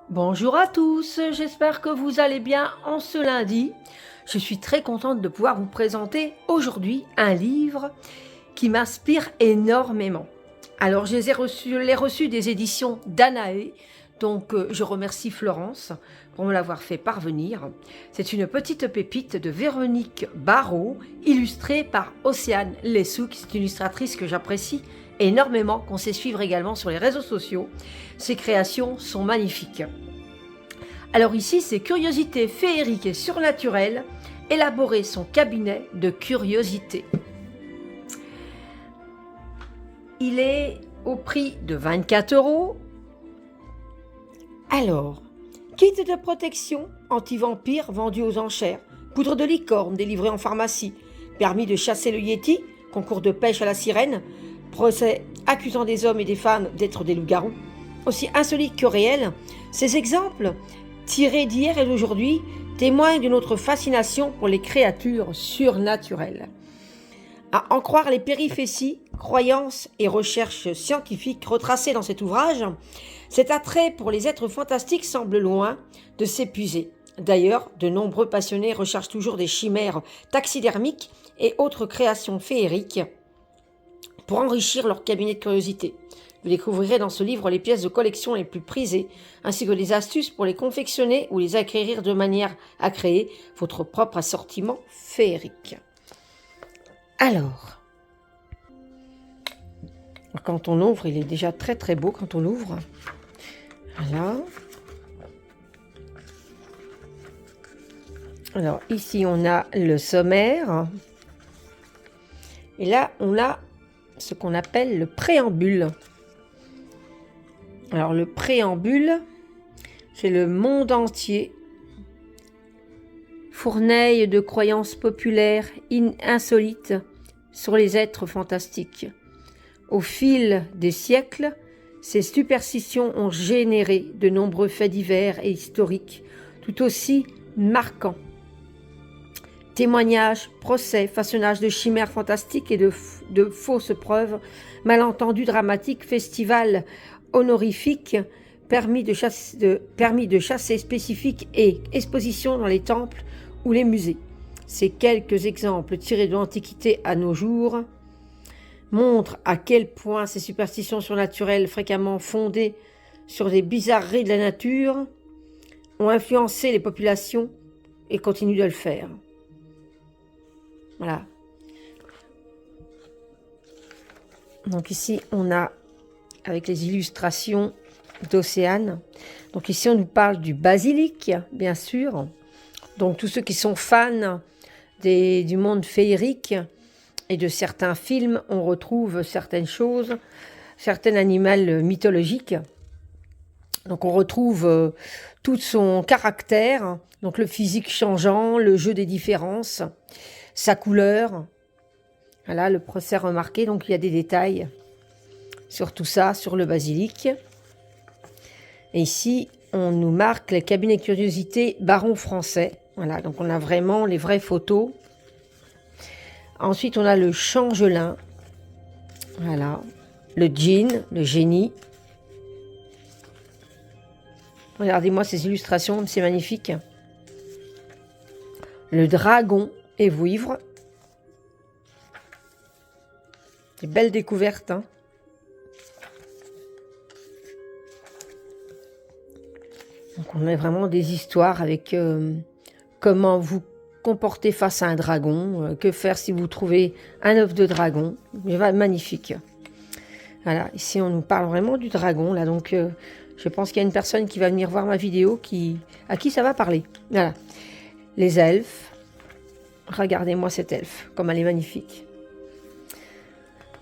Bonjour à tous, j'espère que vous allez bien en ce lundi. Je suis très contente de pouvoir vous présenter aujourd'hui un livre qui m'inspire énormément. Alors je l'ai reçu des éditions Danaé, donc je remercie Florence pour me l'avoir fait parvenir. C'est une petite pépite de Véronique Barrault, illustrée par Océane Lessou, qui est une illustratrice que j'apprécie énormément, qu'on sait suivre également sur les réseaux sociaux. Ses créations sont magnifiques. Alors ici, c'est Curiosité féerique et surnaturelle, élaborer son cabinet de curiosité. Il est au prix de 24 €. Alors, kit de protection anti-vampire vendu aux enchères, poudre de licorne délivrée en pharmacie, permis de chasser le yéti, concours de pêche à la sirène, procès accusant des hommes et des femmes d'être des loups-garous. Aussi insolites que réels, ces exemples, tirés d'hier et d'aujourd'hui, témoignent de notre fascination pour les créatures surnaturelles. À en croire les péripéties, croyances et recherches scientifiques retracées dans cet ouvrage, cet attrait pour les êtres fantastiques semble loin de s'épuiser. D'ailleurs, de nombreux passionnés recherchent toujours des chimères taxidermiques et autres créations féeriques pour enrichir leur cabinet de curiosité. Vous découvrirez dans ce livre les pièces de collection les plus prisées, ainsi que des astuces pour les confectionner ou les acquérir de manière à créer votre propre assortiment féerique. Alors, quand on ouvre, il est déjà très très beau quand on l'ouvre. Voilà. Alors ici on a le sommaire. Et là on a ce qu'on appelle le préambule. Alors le préambule, c'est le monde entier. Fournaille de croyances populaires insolites sur les êtres fantastiques. Au fil des siècles, ces superstitions ont généré de nombreux faits divers et historiques, tout aussi marquants. Témoignages, procès, façonnage de chimères fantastiques et de fausses preuves, malentendus dramatiques, festivals honorifiques, permis de chasser spécifiques et expositions dans les temples ou les musées. Ces quelques exemples tirés de l'Antiquité à nos jours montrent à quel point ces superstitions surnaturelles fréquemment fondées sur des bizarreries de la nature ont influencé les populations et continuent de le faire. Voilà. Donc ici, on a, avec les illustrations d'Océane, donc ici on nous parle du basilic, bien sûr. Donc tous ceux qui sont fans du monde féerique et de certains films, on retrouve certaines choses, certains animaux mythologiques. Donc on retrouve tout son caractère, donc le physique changeant, le jeu des différences, sa couleur. Voilà, le procès remarqué, donc il y a des détails sur tout ça, sur le basilic. Et ici, on nous marque les cabinets de curiosité Baron français. Voilà, donc on a vraiment les vraies photos. Ensuite, on a le changelin. Voilà, le djinn, le génie. Regardez-moi ces illustrations, c'est magnifique. Le dragon et vouivre. Des belles découvertes, hein. Donc on a vraiment des histoires avec comment vous comporter face à un dragon, que faire si vous trouvez un œuf de dragon. Magnifique. Voilà, ici on nous parle vraiment du dragon, là, donc je pense qu'il y a une personne qui va venir voir ma vidéo à qui ça va parler. Voilà. Les elfes. Regardez-moi cet elfe, comme elle est magnifique.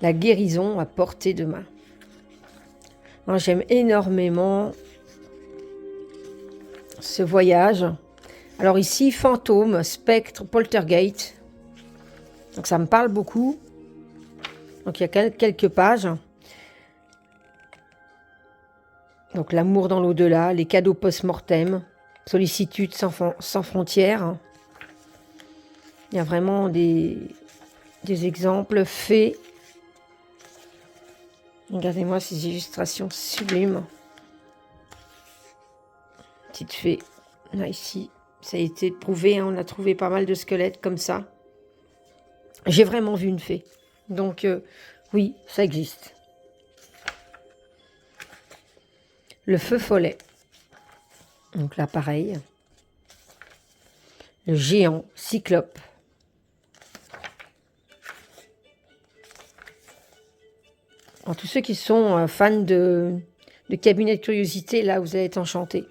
La guérison à portée de main. Moi, j'aime énormément ce voyage. Alors ici, fantôme, spectre, poltergeist. Donc ça me parle beaucoup. Donc il y a quelques pages. Donc l'amour dans l'au-delà, les cadeaux post-mortem, sollicitude sans frontières. Il y a vraiment des exemples faits. Regardez-moi ces illustrations sublimes. petite fée. Là, ici, ça a été prouvé, hein, on a trouvé pas mal de squelettes comme ça. J'ai vraiment vu une fée. Donc, oui, ça existe. Le feu follet. Donc là, pareil. Le géant cyclope. Alors, tous ceux qui sont fans de cabinet de curiosité, là, vous allez être enchantés.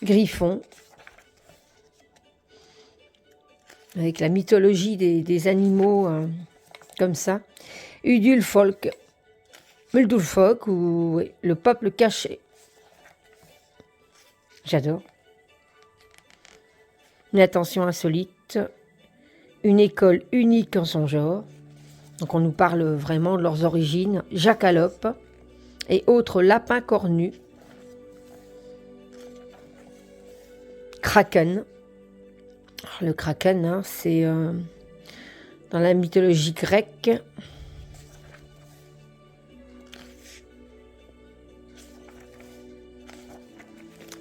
Griffon. Avec la mythologie des animaux comme ça. Udulfolk. Muldulfolk, ou oui, le peuple caché. J'adore. Une attention insolite. Une école unique en son genre. Donc on nous parle vraiment de leurs origines. Jacalope et autres lapins cornus. Kraken. Le kraken, hein, c'est dans la mythologie grecque.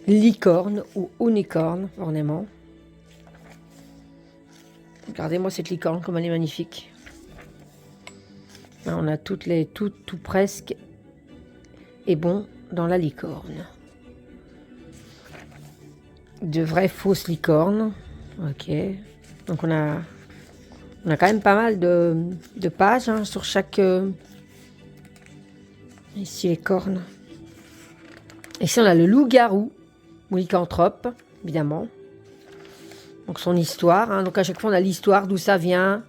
Licorne ou unicorne, vraiment. Regardez-moi cette licorne, comme elle est magnifique. Là, on a tout presque est bon dans la licorne. De vraies fausses licornes. Ok. Donc on a quand même pas mal de pages hein, sur chaque... Ici les cornes. Ici on a le loup-garou, ou lycanthrope, évidemment. Donc son histoire. Hein. Donc à chaque fois on a l'histoire, d'où ça vient,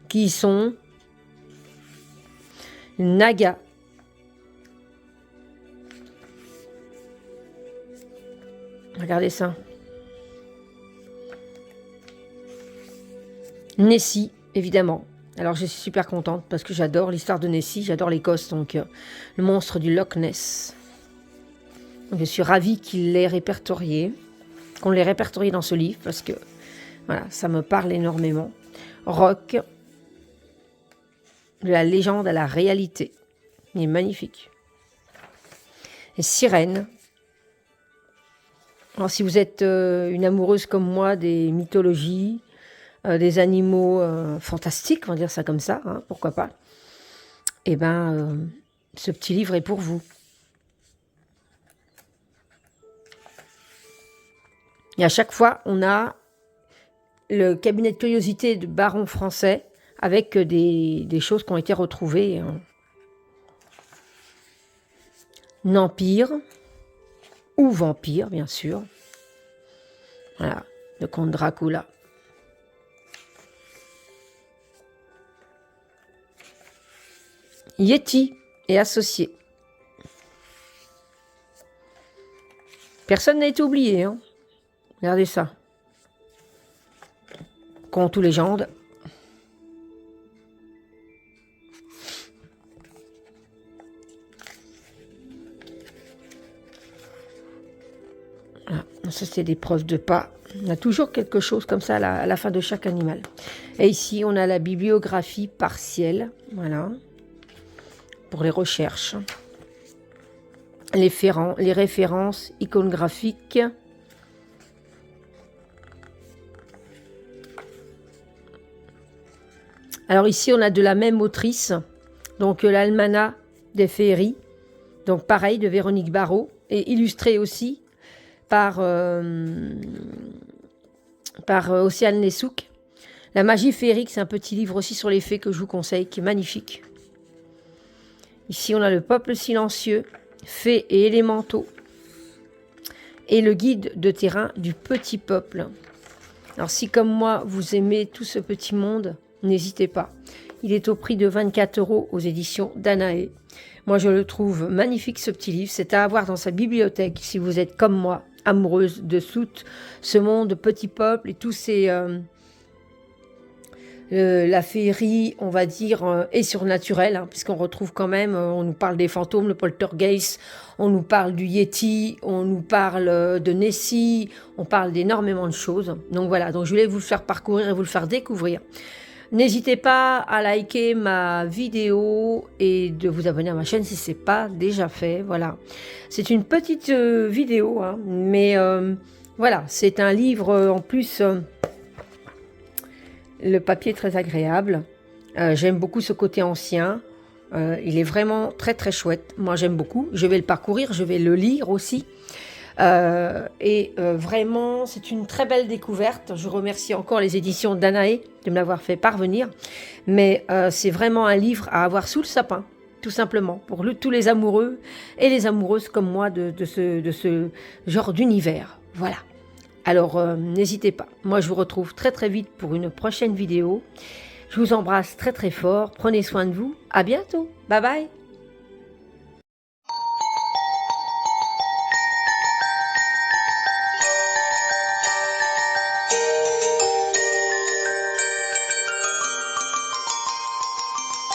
qui ils sont. Naga. Regardez ça. Nessie, évidemment. Alors je suis super contente parce que j'adore l'histoire de Nessie, j'adore l'Écosse, donc le monstre du Loch Ness. Donc, je suis ravie qu'il l'ait répertorié, qu'on l'ait répertorié dans ce livre parce que voilà, ça me parle énormément. Rock, de la légende à la réalité. Il est magnifique. Et Sirène. Alors si vous êtes une amoureuse comme moi des mythologies, des animaux fantastiques, on va dire ça comme ça, hein, pourquoi pas, eh bien, ce petit livre est pour vous. Et à chaque fois, on a le cabinet de curiosité de Baron français avec des choses qui ont été retrouvées. Empire, ou vampire, bien sûr. Voilà, le comte Dracula. Yeti et associé. Personne n'a été oublié. Hein. Regardez ça. Conte ou légende. Voilà. Ça, c'est des preuves de pas. On a toujours quelque chose comme ça à la fin de chaque animal. Et ici, on a la bibliographie partielle. Voilà. Pour les recherches. Les références iconographiques. Alors ici, on a de la même autrice, donc l'Almanach des féeries, donc pareil, de Véronique Barrault, et illustré aussi par Océane Lessouk. La magie féerique, c'est un petit livre aussi sur les fées que je vous conseille, qui est magnifique. Ici, on a le peuple silencieux, fées et élémentaux, et le guide de terrain du petit peuple. Alors si comme moi, vous aimez tout ce petit monde, n'hésitez pas. Il est au prix de 24 € aux éditions Danaé. Moi, je le trouve magnifique, ce petit livre. C'est à avoir dans sa bibliothèque si vous êtes comme moi, amoureuse de tout ce monde, petit peuple et tous ces... la féerie, on va dire, est surnaturelle, hein, puisqu'on retrouve quand même, on nous parle des fantômes, le poltergeist, on nous parle du Yeti, on nous parle de Nessie, on parle d'énormément de choses. Donc voilà, donc je voulais vous le faire parcourir et vous le faire découvrir. N'hésitez pas à liker ma vidéo et de vous abonner à ma chaîne si ce n'est pas déjà fait. Voilà. C'est une petite vidéo, hein, mais voilà, c'est un livre en plus, le papier est très agréable. J'aime beaucoup ce côté ancien. Il est vraiment très très chouette. Moi j'aime beaucoup. Je vais le parcourir, je vais le lire aussi. Vraiment, c'est une très belle découverte. Je remercie encore les éditions Danaé de me l'avoir fait parvenir. Mais c'est vraiment un livre à avoir sous le sapin, tout simplement, pour tous les amoureux et les amoureuses comme moi de ce genre d'univers. Voilà. Alors, n'hésitez pas. Moi, je vous retrouve très très vite pour une prochaine vidéo. Je vous embrasse très très fort. Prenez soin de vous. À bientôt. Bye bye.